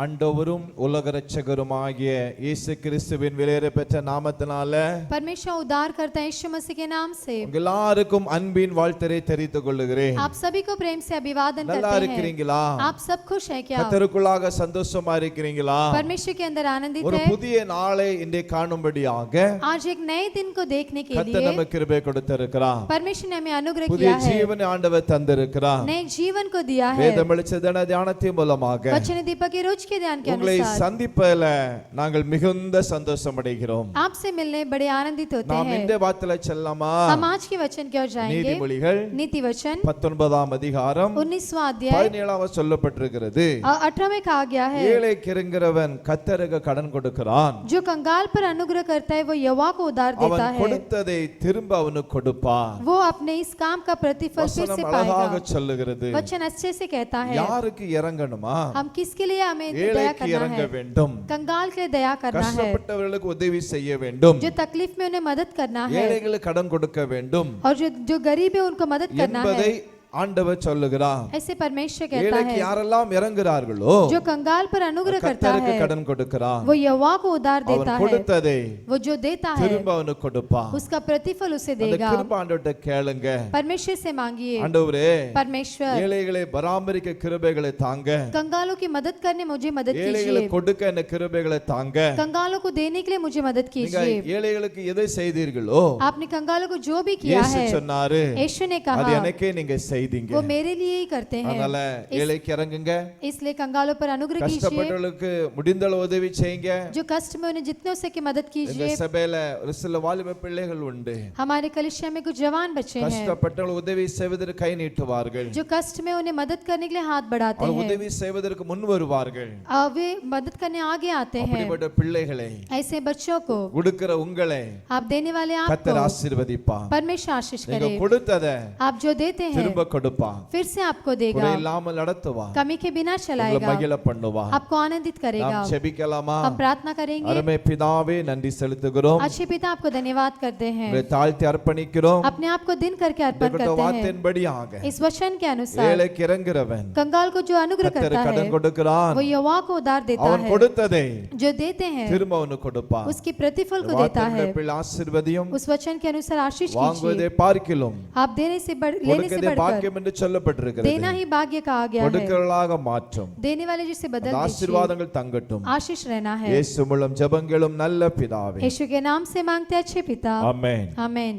ஆண்டவரும் உலக இரட்சகருமாகிய இயேசு கிறிஸ்துவின் விலையேற பெற்ற நாமத்தினால परमेश्वर उद्धार करता है यीशु मसीह के नाम से எல்லாருக்கும் அன்பின் வாழ்த்தை தெரிவித்துக் கொள்கிறேன். आप सभी को प्रेम से अभिवादन நல்லா करते हैं. இருக்கீங்களா? आप सब खुश हैं क्या? கர்த்தருக்குள்ளாக சந்தோஷமா இருக்கீங்களா? परमेश्वर के अंदर आनंदित ஒரு है. புதிய நாளை இன்று காணும்படியாக आज एक नए दिन को देखने के கர்த்தர் लिए நமக்கு கிருபை கொடுத்திருக்கிறார். परमेश्वर ने हमें अनुग्रह புதிய किया है. ஜீவனை ஆண்டவர் தந்திருக்கிறார். नए जीवन को दिया है. வேத வெளிச்சத்தின் தியானத்தின் மூலமாக वचन दीपक के रोज के ध्यान के உங்களை अनुसार சந்திப்பதில் நாங்கள் மிகுந்த சந்தோஷம் அடைகிறோம். आपसे मिलने बड़े आनंदित होते நாம் हैं. இந்த வார்த்தையில செல்லமா? हम आज के वचन की ओर जाएंगे. நீதிமொழிகள் नीति वचन 19ஆம் அதிகாரம் 19वां अध्याय 17ஆவது சொல்லப்பட்டிருக்கிறது. 18 में कहा गया है, ஏழை கிறங்கிறவன் கர்த்தருக்கு கடன் கொடுக்கிறான். जो कंगाल पर अनुग्रह करता है वो यहोवा को उधार देता அவன் है. கொடுத்ததை திரும்ப அவனுக்கு கொடுப்பான். वो अपने इस काम का प्रतिफल फिर से வசனம் அழகாக पाएगा. சொல்லுகிறது. वचन अच्छे से कहता है, யாருக்கு இறங்கணுமா? हम किसके लिए हमें दया ஏழைக்கு करना இறங்க है? வேண்டும். कंगाल के लिए दया करना है. கஷ்டப்பட்டவர்களுக்கு உதவி செய்ய வேண்டும். जो तकलीफ में उन्हें मदद करना है ஏழைகளுக்கு கடன் கொடுக்க வேண்டும் और जो गरीब है उनको मदद करना என்பதை है. ஆண்டவர் சொல்லுகிறார். ऐसे परमेश्वर कहता ஏழைக்கு है, யாரெல்லாம் இறங்குறார்களோ जो कंगाल पर अनुग्रह करता கர்த்தருக்கு है கடன் கொடுக்கிறான். वो यहोवा को उधार அவன் देता है. கொடுத்ததை वो जो देता है திரும்ப அவனுக்கு கொடுப்பான். उसका प्रतिफल उसे அந்த देगा. கிருபை ஆண்டவர்ட்ட கேளுங்க. परमेश्वर से मांगिए, ஆண்டவரே परमेश्वर ஏழைகளை பராமரிக்க கிருபைகளை தாங்க. कंगालों की मदद करने मुझे मदद ஏழைகளை कीजिए. கொடுக்க என்ன கிருபைகளை தாங்க. कंगालों को देने के लिए मुझे मदद நீங்க कीजिए. ஏழைகளுக்கு எதை செய்தீர்களோ आपने कंगालों को जो भी किया இயேசு है, சொன்னாரு यीशु ने அது कहा எனக்கே நீங்க செய்தீங்க. वो मेरे लिए ही करते हैं. அதனால ஏழைக்கு இறங்குங்க. इसलिए कंगालों पर अनुग्रह कीजिए. கஷ்டப்பட்டவர்களுக்கு முடிந்தளவு உதவி செய்யுங்க. जो कष्ट में उन्हें जितने हो सके मदद இந்த कीजिए. சபையில ஒரு சில வாலிப பிள்ளைகள் உண்டு. हमारे कलिसिया में कुछ जवान बच्चे हैं கஷ்டப்பட்டவர்கள் உதவி செய்வதற்கு கை நீட்டுவார்கள். जो कष्ट में उन्हें मदद करने के लिए हाथ बढ़ाते அவர் हैं. உதவி செய்வதற்கு முன் வருவார்கள். वे मदद करने आगे आते हैं. அப்படிப்பட்ட பிள்ளைகளை ऐसे बच्चों को, கொடுக்கிற உங்களை आप देने वाले கர்த்தர் आपको ஆசீர்வதிப்பார். परमेश्वर आशीष நீங்க करे. கொடுத்ததை आप जो देते हैं திரும்ப கொடுப்பார். फिर से आपको देगा. குறை இல்லாமல் நடத்துவார். कमी के बिना உங்களை चलाएगा. மகிழ பண்ணுவார். आपको आनंदित करेगा. நாம் செபிக்கலாமா? हम प्रार्थना करेंगे. அருமை பிதாவே நன்றி செலுத்துகிறோம். अच्छे पिता आपको धन्यवाद करते हैं. உங்களை தாழ்த்தி அர்ப்பணிக்கிறோம். अपने आप को दिन करके अर्पण தேவனுடைய करते हैं. வார்த்தையின்படியாக इस वचन के अनुसार ஏழைக்கு இறங்குறவன் कंगाल को जो अनुग्रह கர்த்தர் करता है கடன் கொடுக்கிறான். वो यहोवा को उधार देता அவன் है. கொடுத்ததை जो देते हैं திரும்ப அவனுக்கு கொடுப்பான். उसकी प्रतिफल को देता है. வார்த்தையின்படி பிள்ளை ஆசீர்வதியும். उस वचन के अनुसार आशीष வாங்குவதை कीजिए. பார்க்கிலும் आप लेने से கொடுக்கதே बढ़कर பாக்கியம் என்று சொல்லப்பட்டிருக்கிறது. देना ही भाग्य कहा गया है. கொடுக்கிறவர்களாக மாற்றும். देने वाले जिसे बदल அந்த दीजिए. ஆசீர்வாதங்கள் தங்கட்டும். आशीष रहना है. இயேசு மூலம் ஜெபங்களும் நல்ல பிதாவே. यीशु के नाम से मांगते अच्छे पिता. ஆமென். आमेन.